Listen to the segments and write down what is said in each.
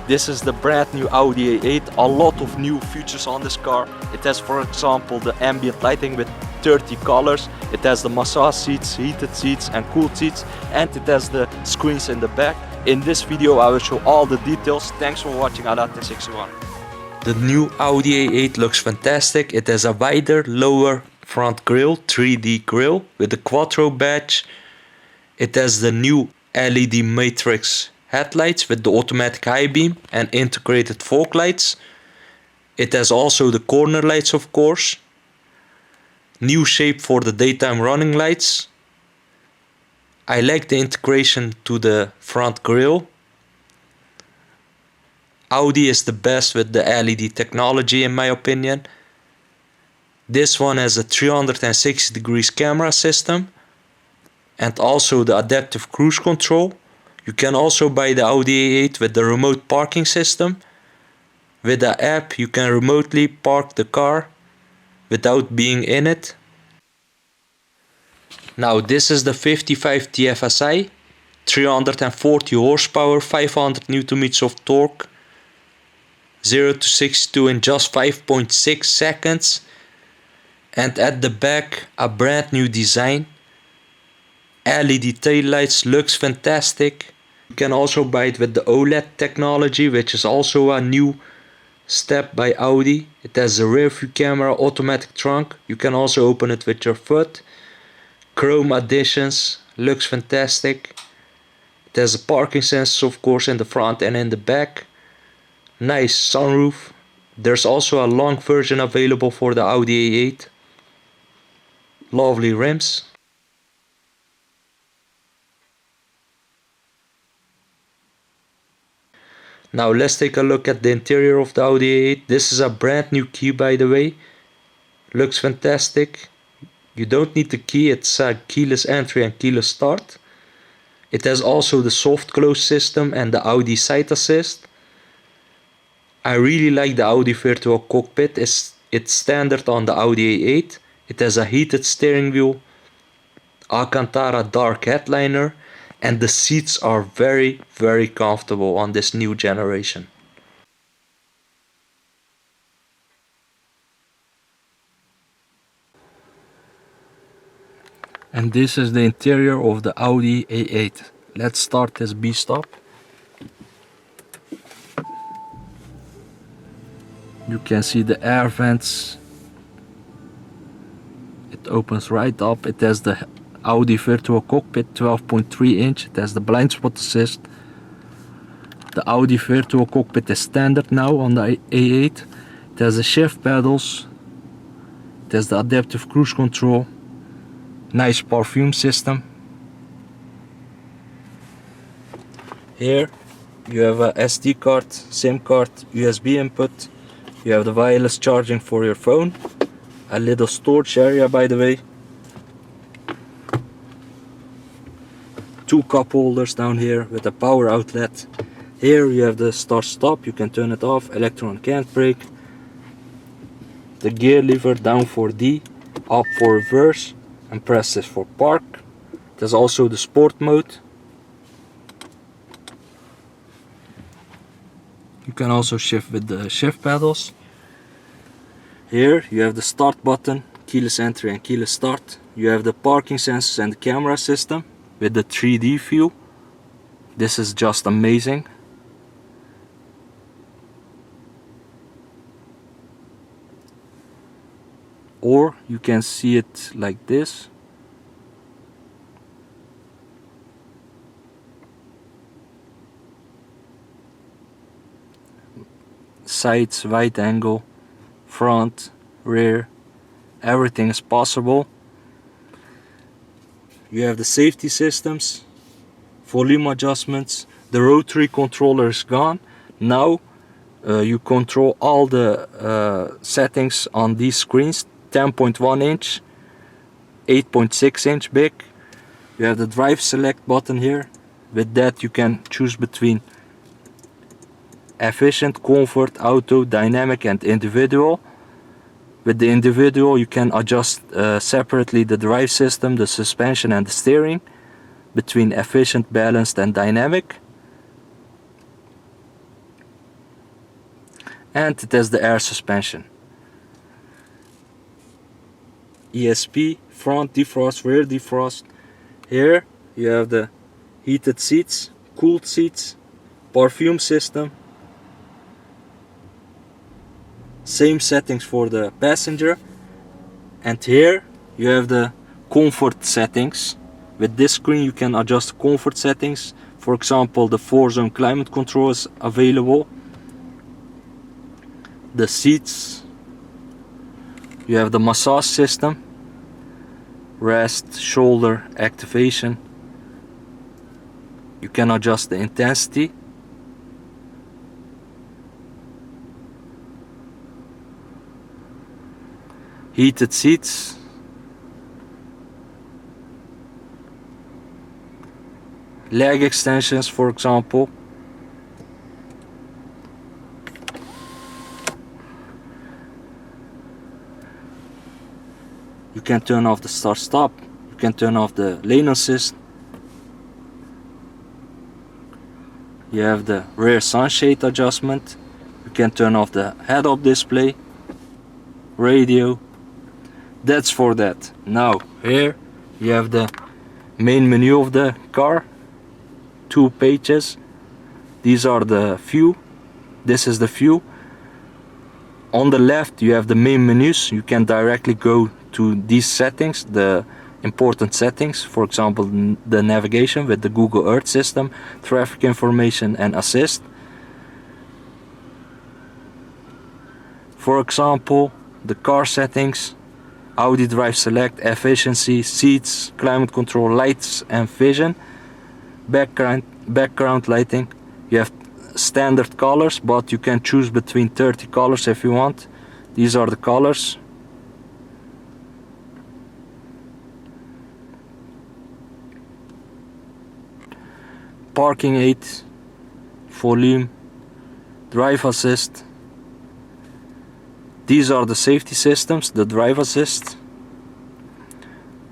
This is the brand new Audi A8, a lot of new features on this car. It has, for example, the ambient lighting with 30 colors. It has the massage seats, heated seats and cooled seats, and it has the screens in the back. In this video I will show all the details. Thanks for watching Oled61. The new Audi A8 looks fantastic. It has a wider, lower front grille, 3D grille with the Quattro badge. It has the new LED matrix headlights with the automatic high beam and integrated fog lights. It has also the corner lights, of course. New shape for the daytime running lights. I like the integration to the front grille. Audi is the best with the LED technology in my opinion. This one has a 360 degrees camera system and also the adaptive cruise control. You can also buy the Audi A8 with the remote parking system. With the app you can remotely park the car without being in it. Now this is the 55 TFSI, 340 horsepower, 500 Nm of torque, 0 to 62 in just 5.6 seconds. And at the back a brand new design. LED taillights, looks fantastic. You can also buy it with the Oled technology, which is also a new step by Audi. It has a rear view camera, automatic trunk. You can also open it with your foot. Chrome additions, looks fantastic. It has a parking sensor, of course, in the front and in the back. Nice sunroof. There's also a long version available for the Audi A8. Lovely rims. Now let's take a look at the interior of the Audi A8. This is a brand new key, by the way. Looks fantastic. You don't need the key, it's a keyless entry and keyless start. It has also the soft close system and the Audi side assist. I really like the Audi Virtual Cockpit. It's standard on the Audi A8. It has a heated steering wheel, Alcantara dark headliner, and the seats are very, very comfortable on this new generation. And this is the interior of the Audi A8. Let's start this beast up. You can see the air vents. It opens right up. It has the Audi Virtual Cockpit 12.3 inch. It has the blind spot assist. The Audi Virtual Cockpit is standard now on the A8. It has the shift pedals. It has the adaptive cruise control. Nice perfume system. Here you have a SD card, SIM card, USB input. You have the wireless charging for your phone. A little storage area, by the way. Two cup holders down here with a power outlet. Here you have the start stop, you can turn it off, electronic handbrake. The gear lever down for D, up for reverse, and press this for park. There's also the sport mode. You can also shift with the shift pedals. Here you have the start button, keyless entry and keyless start. You have the parking sensors and the camera system with the 3D view. This is just amazing. Or you can see it like this. Sides, wide angle, front, rear, everything is possible. You have the safety systems, volume adjustments. The rotary controller is gone. Now you control all the settings on these screens. 10.1 inch, 8.6 inch big. You have the drive select button here. With that you can choose between efficient, comfort, auto, dynamic and individual. With the individual you can adjust separately the drive system, the suspension and the steering between efficient, balanced and dynamic. and it has the air suspension. ESP, front defrost, rear defrost. Here you have the heated seats, cooled seats, perfume system. Same settings for the passenger. And here you have the comfort settings. With this screen you can adjust comfort settings. For example, the 4-zone climate control is available. The seats, you have the massage system, rest, shoulder, activation. You can adjust the intensity. Heated seats. Leg extensions, for example. You can turn off the start stop. You can turn off the lane assist. You have the rear sunshade adjustment. You can turn off the head-up display. Radio. That's for that. Now here you have the main menu of the car. 2 pages. These are the view. This is the view. On the left you have the main menus. You can directly go to these settings, the important settings, for example the navigation with the Google Earth system, traffic information and assist. For example, the car settings, Audi Drive Select, efficiency, seats, climate control, lights and vision. Background lighting, you have standard colors, but you can choose between 30 colors if you want. These are the colors. Parking aid, volume, drive assist. These are the safety systems, the drive assist,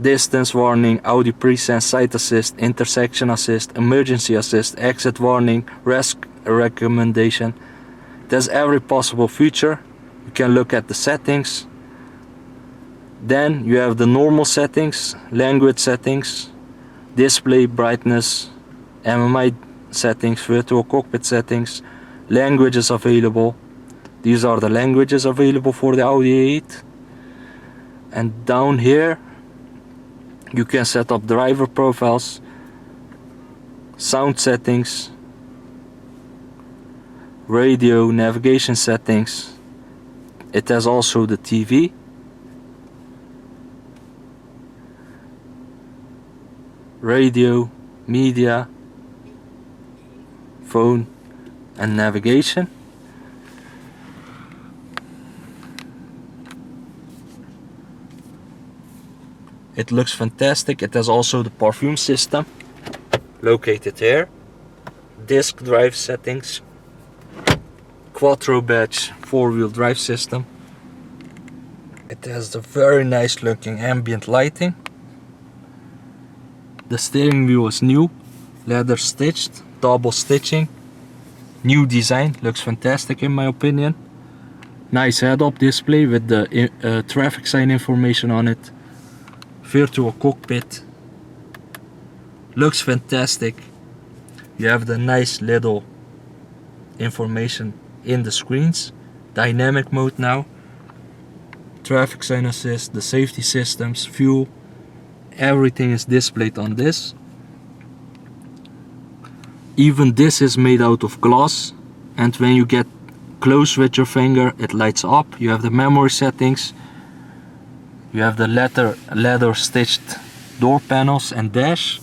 distance warning, Audi Presense, side assist, intersection assist, emergency assist, exit warning, rest recommendation. There's every possible feature. You can look at the settings. Then you have the normal settings, language settings, display brightness, MMI settings, virtual cockpit settings, languages available. These are the languages available for the Audi A8. And down here you can set up driver profiles, sound settings, radio, navigation settings. It has also the TV. Radio, media, phone and navigation. It looks fantastic. It has also the perfume system located here. Disc drive settings. Quattro badge 4-wheel drive system. It has the very nice looking ambient lighting. The steering wheel is new, leather stitched, double stitching. New design, looks fantastic in my opinion. Nice head-up display with the traffic sign information on it. Virtual cockpit, looks fantastic. You have the nice little information in the screens. Dynamic mode now, traffic sign assist, the safety systems, fuel, everything is displayed on this. Even this is made out of glass, and when you get close with your finger it lights up. You have the memory settings. You have the leather stitched door panels and dash.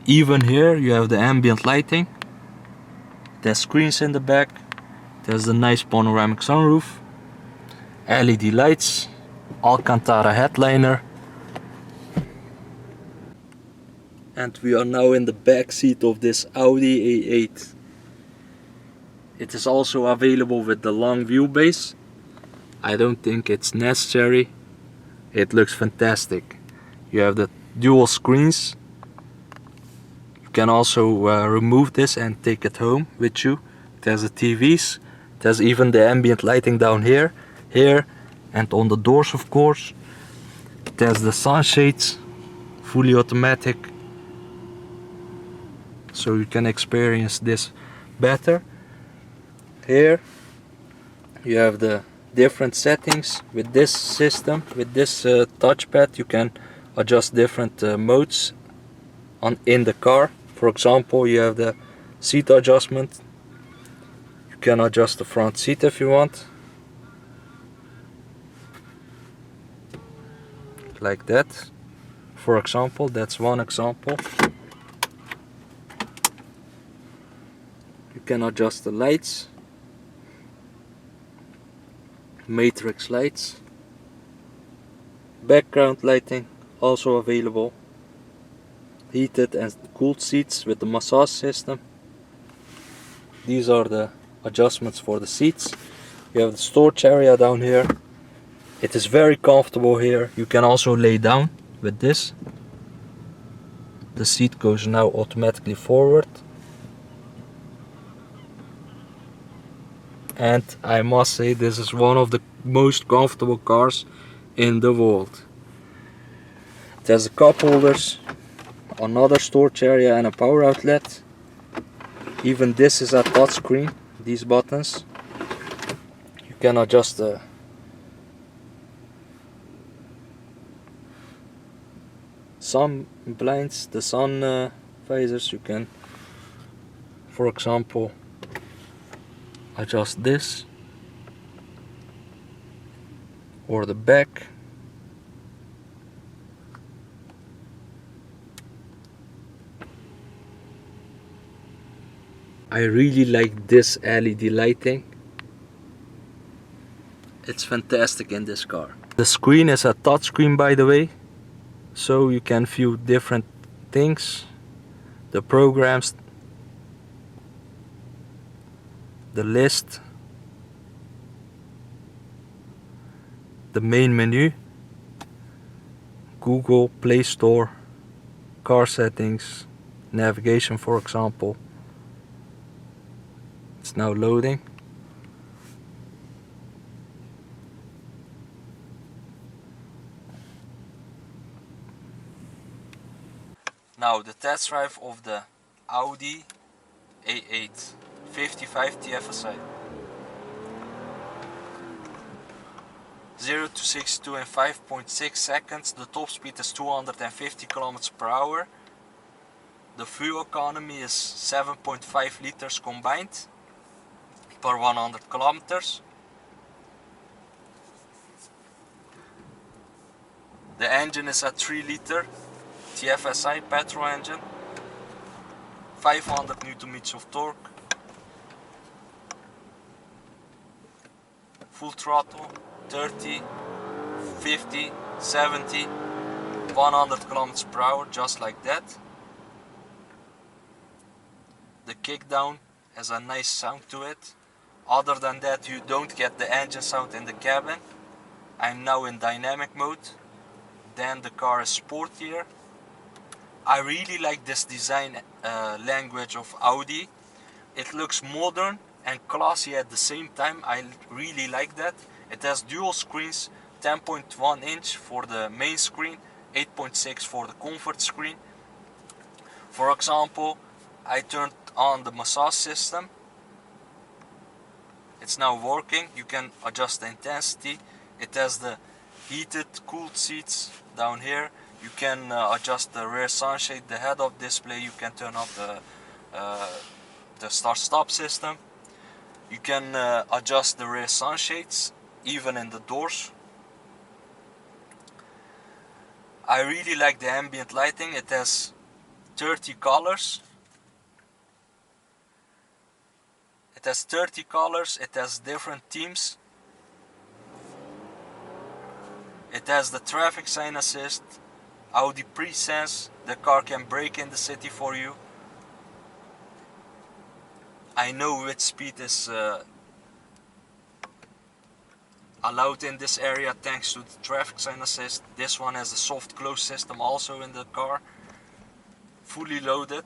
Even here you have the ambient lighting. There's screens in the back. There's the nice panoramic sunroof. LED lights. Alcantara headliner. And we are now in the back seat of this Audi A8. It is also available with the long wheelbase. I don't think it's necessary. It looks fantastic. You have the dual screens. You can also remove this and take it home with you. It has the TVs, It has even the ambient lighting down here, and on the doors, of course. It has the sunshades, fully automatic, so you can experience this better. Here you have the different settings. With this system, with this touchpad, you can adjust different modes in the car. For example, you have the seat adjustment. You can adjust the front seat if you want, like that. For example, that's one example. You can adjust the lights, matrix lights, background lighting also available, heated and cooled seats with the massage system. These are the adjustments for the seats. You have the storage area down here. It is very comfortable here. You can also lay down with this. The seat goes now automatically forward. And I must say, this is one of the most comfortable cars in the world. It has the cup holders, another storage area and a power outlet. Even this is a touchscreen, these buttons. You can adjust the sun blinds, the sun visors. You can, for example, adjust this or the back. I really like this LED lighting. It's fantastic in this car. The screen is a touchscreen, by the way, so you can view different things, the programs, the list, the main menu, Google, Play Store, car settings, navigation, for example. It's now loading. Now the test drive of the Audi A8 55 TFSI. 0 to 62 in 5.6 seconds. The top speed is 250 km per hour. The fuel economy is 7.5 liters combined per 100 kilometers. The engine is a 3-liter TFSI petrol engine, 500 Nm of torque, full throttle, 30, 50, 70, 100 km per hour, just like that. The kickdown has a nice sound to it. Other than that, you don't get the engine sound in the cabin. I'm now in dynamic mode. Then the car is sportier. I really like this design language of Audi. It looks modern and classy at the same time. I really like that. It has dual screens, 10.1 inch for the main screen, 8.6 for the comfort screen. For example, I turned on the massage system. It's now working. You can adjust the intensity. It has the heated, cooled seats down here. You can adjust the rear sunshade, the head-up display. You can turn off the start-stop system. You can adjust the rear sunshades, even in the doors. I really like the ambient lighting. It has 30 colors. It has 30 colors. It has different themes. It has the traffic sign assist, Audi Pre-Sense. The car can brake in the city for you. I know which speed is allowed in this area thanks to the traffic sign assist. This one has a soft close system also in the car, fully loaded.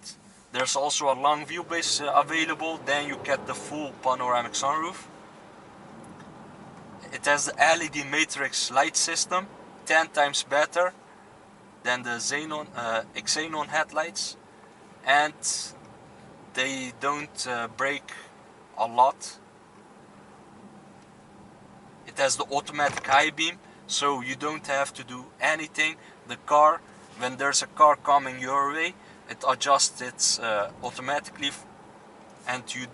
There's also a long wheelbase available. Then you get the full panoramic sunroof. It has the LED matrix light system, 10 times better than the xenon headlights, and they don't brake a lot. It has the automatic high beam, so you don't have to do anything. The car, when there's a car coming your way, it adjusts it automatically, and you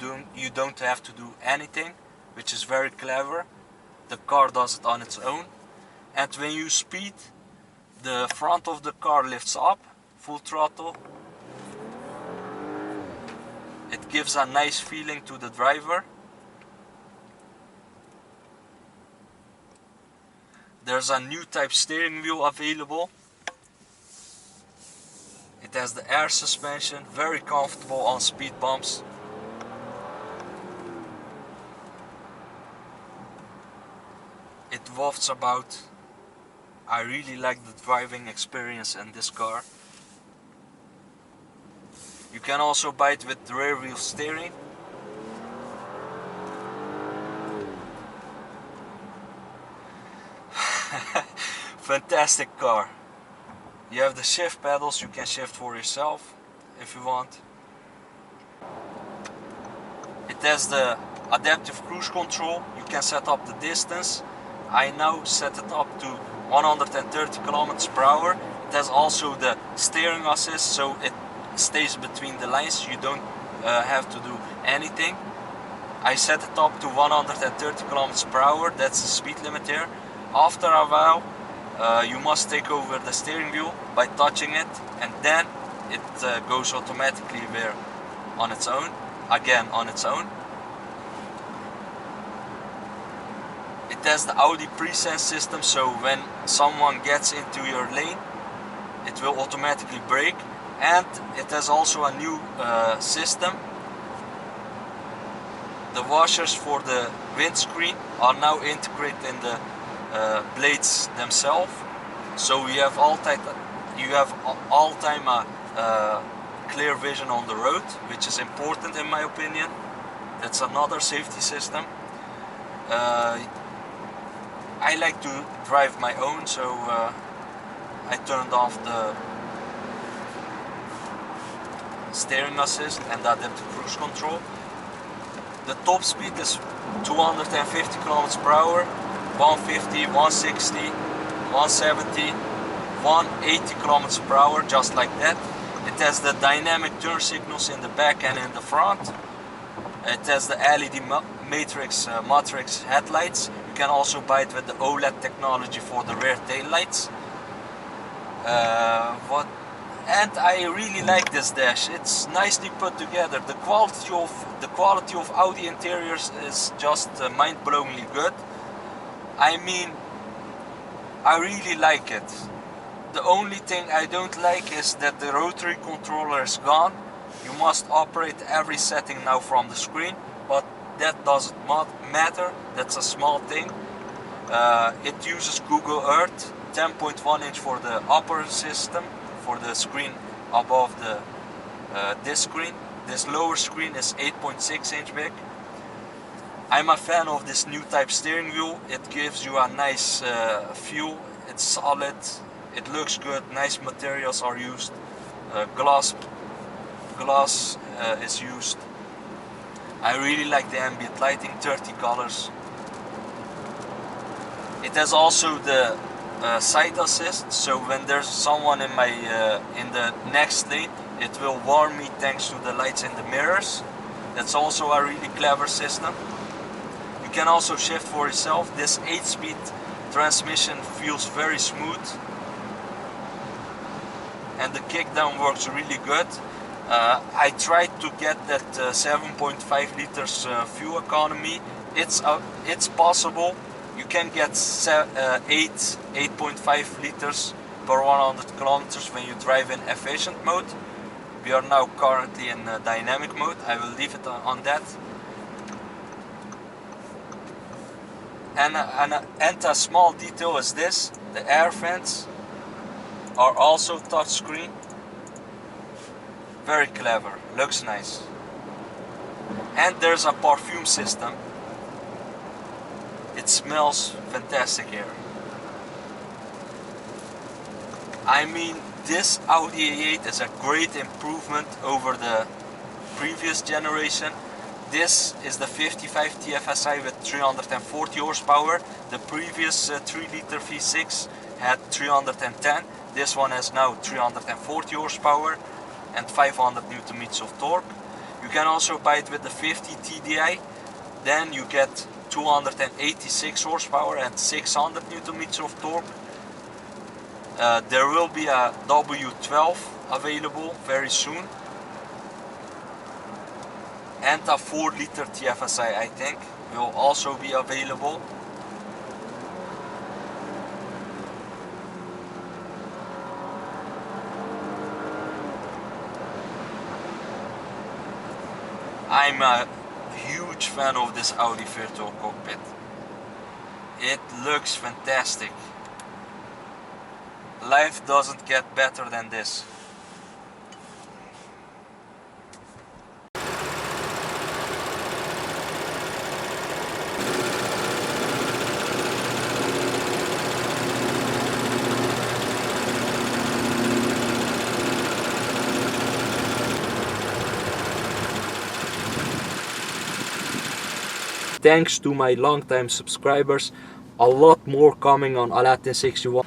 don't have to do anything, which is very clever. The car does it on its own. And when you speed, the front of the car lifts up, full throttle. It gives a nice feeling to the driver. There's a new type steering wheel available. It has the air suspension, very comfortable on speed bumps. It wafts about. I really like the driving experience in this car. You can also buy it with the rear wheel steering. Fantastic car. You have the shift pedals, you can shift for yourself if you want. It has the adaptive cruise control. You can set up the distance. I now set it up to 130 kilometers per hour. It has also the steering assist, so it stays between the lines. You don't have to do anything. I set it up to 130 kilometers per hour. That's the speed limit here. After a while, you must take over the steering wheel by touching it, and then it goes automatically there on its own, again on its own. It has the Audi pre-sense system, so when someone gets into your lane, it will automatically brake. And it has also a new system. The washers for the windscreen are now integrated in the blades themselves, so you have all-time clear vision on the road, which is important in my opinion. That's another safety system. I like to drive my own, so I turned off the steering assist and the adaptive cruise control. The top speed is 250 km per hour, 150, 160, 170, 180 km per hour, just like that. It has the dynamic turn signals in the back and in the front. It has the LED matrix headlights. You can also buy it with the Oled technology for the rear tail lights. And I really like this dash. It's nicely put together. The quality of Audi interiors is just mind-blowingly good. I mean, I really like it. The only thing I don't like is that the rotary controller is gone. You must operate every setting now from the screen, but that doesn't matter. That's a small thing. It uses Google Earth, 10.1 inch for the upper system, for the screen above the this screen. This lower screen is 8.6 inch big. I'm a fan of this new type steering wheel. It gives you a nice feel. It's solid. It looks good. Nice materials are used. Glass is used. I really like the ambient lighting, 30 colors. It has also the side assist, so when there's someone in my in the next lane, it will warn me thanks to the lights in the mirrors. That's also a really clever system. You can also shift for yourself. This 8-speed transmission feels very smooth, and the kickdown works really good. I tried to get that 7.5 liters fuel economy. It's possible. You can get 8.5 liters per 100 kilometers when you drive in efficient mode. We are now currently in dynamic mode. I will leave it on that. And a small detail is this: the air vents are also touchscreen. Very clever, looks nice. And there's a perfume system. It smells fantastic here. I mean, this Audi A8 is a great improvement over the previous generation. This is the 55 TFSI with 340 horsepower. The previous 3 liter V6 had 310. This one has now 340 horsepower and 500 Newton meters of torque. You can also buy it with the 50 TDI. Then you get 286 horsepower and 600 Newton meters of torque. There will be a W12 available very soon. And a 4 liter TFSI, I think, will also be available. I'm a huge fan of this Audi Virtual Cockpit. It looks fantastic. Life doesn't get better than this. Thanks to my longtime subscribers, a lot more coming on Oled 61.